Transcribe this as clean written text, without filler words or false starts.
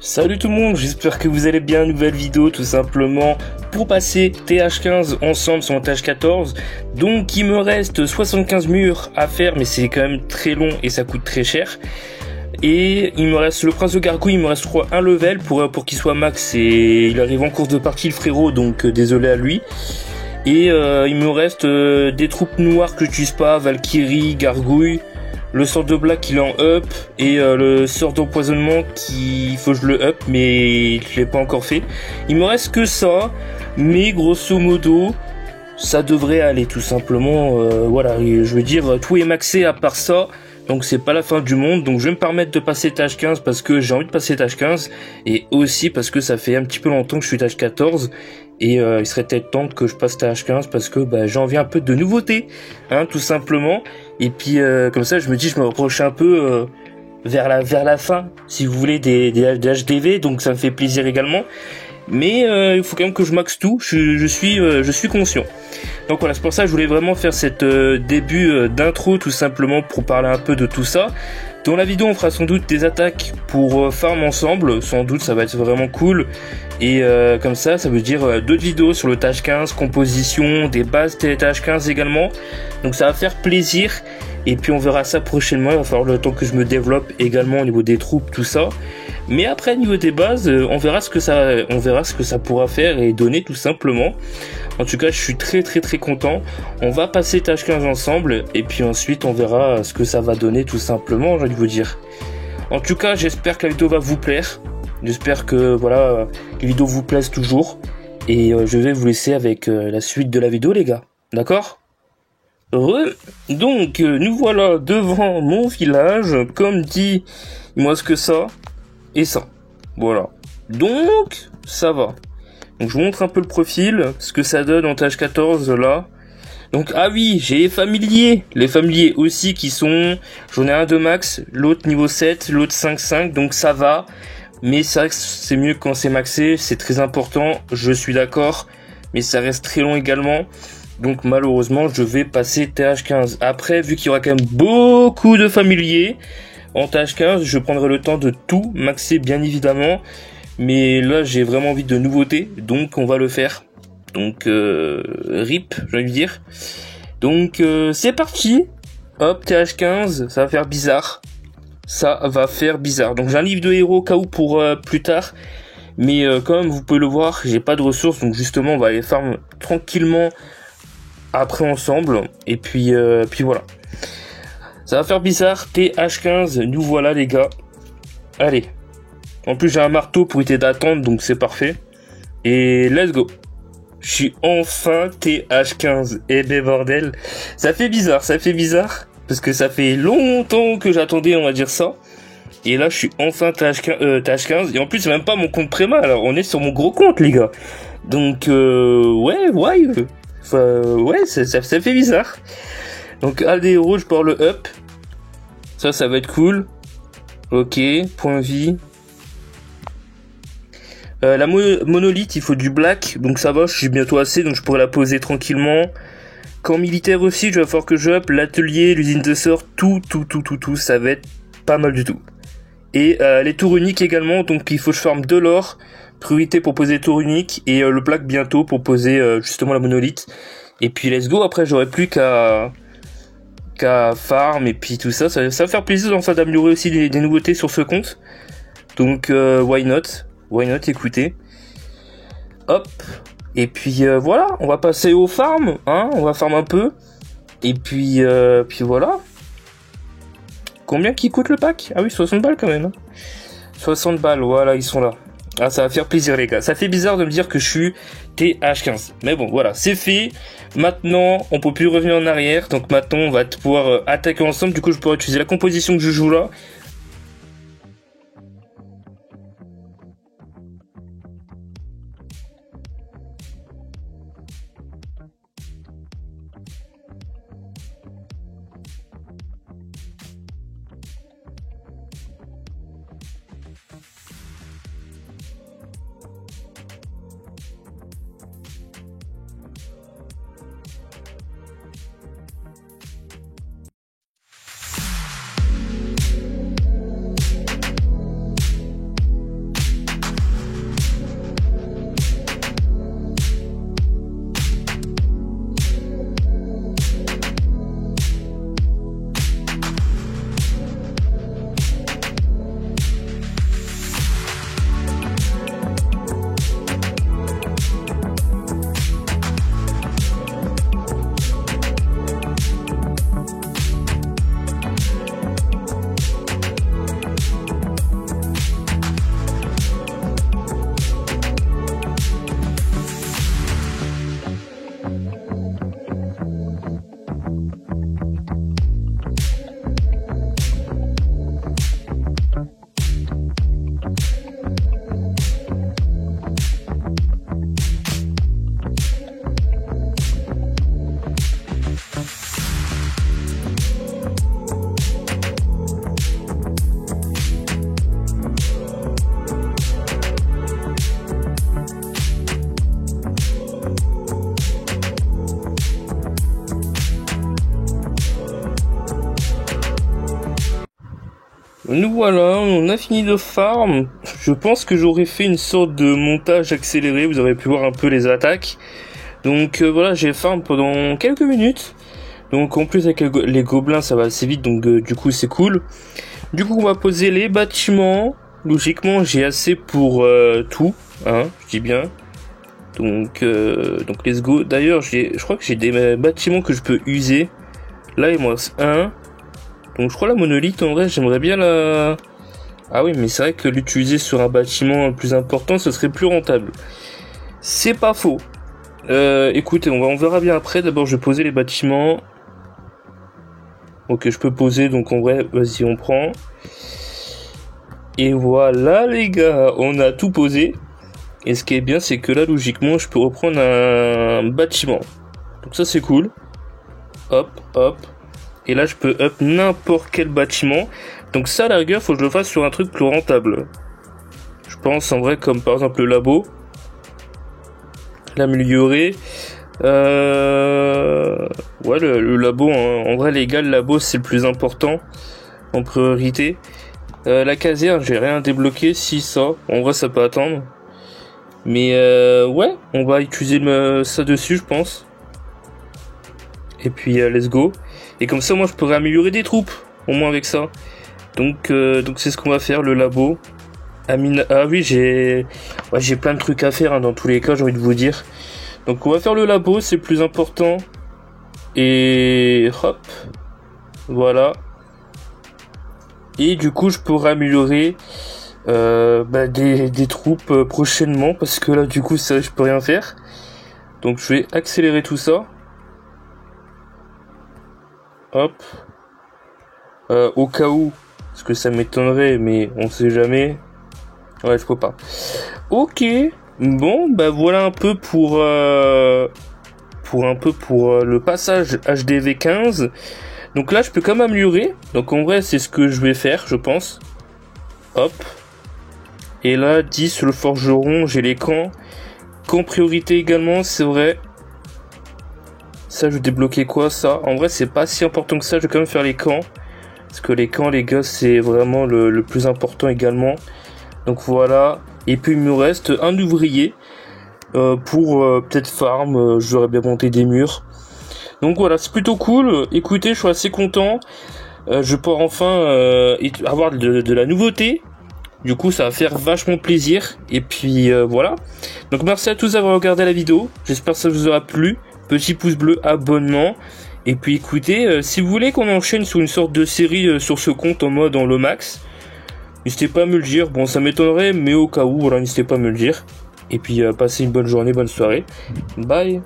Salut tout le monde, j'espère que vous allez bien. Nouvelle vidéo tout simplement pour passer TH15 ensemble sur mon TH14. Donc il me reste 75 murs à faire, mais c'est quand même très long et ça coûte très cher. Et il me reste le prince de gargouille, il me reste je crois un level pour qu'il soit max, et il arrive en course de partie le frérot, donc désolé à lui. Et il me reste des troupes noires que j'utilise pas, Valkyrie, gargouille. Le sort de black il est en up, et le sort d'empoisonnement il faut que je le up, mais je l'ai pas encore fait. Il me reste que ça, mais grosso modo ça devrait aller tout simplement. Voilà, je veux dire, tout est maxé à part ça, donc c'est pas la fin du monde. Donc je vais me permettre de passer tâche 15 parce que j'ai envie de passer tâche 15, et aussi parce que ça fait un petit peu longtemps que je suis tâche 14. Et il serait peut-être temps que je passe tâche 15 parce que j'ai envie un peu de nouveauté, hein, tout simplement. Et puis comme ça je me dis, je me reproche un peu vers la fin, si vous voulez, des HDV, donc ça me fait plaisir également. Mais il faut quand même que je max tout, je suis conscient. Donc voilà, c'est pour ça que je voulais vraiment faire cette début d'intro tout simplement pour parler un peu de tout ça. Dans la vidéo on fera sans doute des attaques pour farm ensemble, sans doute ça va être vraiment cool. Et comme ça veut dire d'autres vidéos sur le tâche 15, composition, des bases tâche 15 également. Donc ça va faire plaisir. Et puis on verra ça prochainement, il va falloir le temps que je me développe également au niveau des troupes, tout ça. Mais après au niveau des bases, on verra ce que ça pourra faire et donner tout simplement. En tout cas je suis très content. On va passer tâche 15 ensemble, et puis ensuite on verra ce que ça va donner tout simplement, j'ai envie de vous dire. En tout cas j'espère que la vidéo va vous plaire. J'espère que voilà, les vidéos vous plaisent toujours. Et je vais vous laisser avec la suite de la vidéo les gars. D'accord ? Donc nous voilà devant mon village. Comme dit, il me reste que ça et ça. Voilà. Donc ça va. Donc je vous montre un peu le profil, ce que ça donne en tâche 14 là. Donc ah oui, j'ai les familiers aussi qui sont, j'en ai un de max, l'autre niveau 7, l'autre 5-5, donc ça va. Mais c'est vrai que c'est mieux quand c'est maxé, c'est très important, je suis d'accord, mais ça reste très long également. Donc malheureusement je vais passer TH15. Après, vu qu'il y aura quand même beaucoup de familiers en TH15, je prendrai le temps de tout maxer bien évidemment. Mais là j'ai vraiment envie de nouveautés, donc on va le faire. Donc RIP, j'ai envie de dire. Donc c'est parti. Hop, TH15, ça va faire bizarre. Donc j'ai un livre de héros au cas où pour plus tard. Mais comme vous pouvez le voir, j'ai pas de ressources, donc justement on va aller farm tranquillement après ensemble. Et puis voilà. Ça va faire bizarre. TH15, nous voilà les gars. Allez. En plus j'ai un marteau pour éviter d'attendre, donc c'est parfait. Et let's go. Je suis enfin TH15. Eh ben bordel. Ça fait bizarre. Parce que ça fait longtemps que j'attendais, on va dire ça. Et là je suis enfin TH15. Et en plus c'est même pas mon compte préma. Alors on est sur mon gros compte les gars. Donc ouais. Ça fait bizarre. Donc AD rouge je pars le up. Ça va être cool. Ok, point vie. La monolithe, il faut du black, donc ça va, je suis bientôt assez, donc je pourrais la poser tranquillement. Camp militaire aussi, je vais falloir que je up l'atelier, l'usine de sort, tout, ça va être pas mal du tout. Et les tours uniques également, donc il faut que je farme de l'or, priorité pour poser les tours uniques, et le black bientôt pour poser justement la monolithe. Et puis let's go, après j'aurai plus qu'à farm, et puis tout ça, ça va faire plaisir enfin d'améliorer aussi des nouveautés sur ce compte. Donc why not, écoutez. Hop. Et puis voilà, on va passer au farm, hein, on va farm un peu. Et puis voilà. Combien qui coûte le pack? Ah oui, 60 balles quand même. Hein. 60 balles, voilà, ils sont là. Ah, ça va faire plaisir les gars. Ça fait bizarre de me dire que je suis TH15. Mais bon, voilà, c'est fait. Maintenant, on peut plus revenir en arrière. Donc maintenant, on va pouvoir attaquer ensemble. Du coup, je pourrais utiliser la composition que je joue là. nous voilà, on a fini de farm. Je pense que j'aurais fait une sorte de montage accéléré, vous aurez pu voir un peu les attaques. Donc voilà, j'ai farm pendant quelques minutes. Donc en plus avec les gobelins ça va assez vite, donc du coup c'est cool. Du coup on va poser les bâtiments. Logiquement j'ai assez pour tout, hein, je dis bien. Donc let's go. D'ailleurs je crois que j'ai des bâtiments que je peux user. Là il me reste un. Donc je crois la monolithe en vrai j'aimerais bien la... Ah oui mais c'est vrai que l'utiliser sur un bâtiment plus important ce serait plus rentable. C'est pas faux. Écoutez on verra bien après. D'abord je vais poser les bâtiments. Ok je peux poser donc en vrai vas-y on prend. Et voilà les gars on a tout posé. Et ce qui est bien c'est que là logiquement je peux reprendre un bâtiment. Donc ça c'est cool. Hop hop. Et là je peux up n'importe quel bâtiment. Donc ça à la rigueur faut que je le fasse sur un truc plus rentable. Je pense en vrai comme par exemple le labo. L'améliorer. Ouais le labo en vrai les gars le labo c'est le plus important en priorité. La caserne j'ai rien débloqué. Si ça en vrai ça peut attendre. Mais ouais on va utiliser ça dessus je pense. Et puis let's go. Et comme ça moi je pourrais améliorer des troupes au moins avec ça. Donc c'est ce qu'on va faire le labo. Ah oui j'ai plein de trucs à faire hein, dans tous les cas j'ai envie de vous dire. Donc on va faire le labo c'est le plus important. Et hop voilà. Et du coup je pourrais améliorer des troupes prochainement parce que là du coup ça je peux rien faire. Donc je vais accélérer tout ça. Hop. Au cas où, parce que ça m'étonnerait, mais on sait jamais. Ouais, je peux pas. Ok. Bon, bah voilà un peu pour le passage HDV15. Donc là, je peux quand même améliorer. Donc en vrai, c'est ce que je vais faire, je pense. Hop. Et là, 10 le forgeron, j'ai les camps. Camp priorité également, c'est vrai. Ça, je vais débloquer quoi, ça? En vrai, c'est pas si important que ça. Je vais quand même faire les camps. Parce que les camps, les gars, c'est vraiment le plus important également. Donc voilà. Et puis, il me reste un ouvrier. Pour peut-être farm. J'aurais bien monté des murs. Donc voilà, c'est plutôt cool. Écoutez, je suis assez content. Je pourrai enfin avoir de la nouveauté. Du coup, ça va faire vachement plaisir. Et puis, voilà. Donc merci à tous d'avoir regardé la vidéo. J'espère que ça vous aura plu. Petit pouce bleu, abonnement. Et puis écoutez, si vous voulez qu'on enchaîne sur une sorte de série sur ce compte en mode en Lomax, n'hésitez pas à me le dire. Bon, ça m'étonnerait, mais au cas où, voilà, n'hésitez pas à me le dire. Et puis passez une bonne journée, bonne soirée. Bye.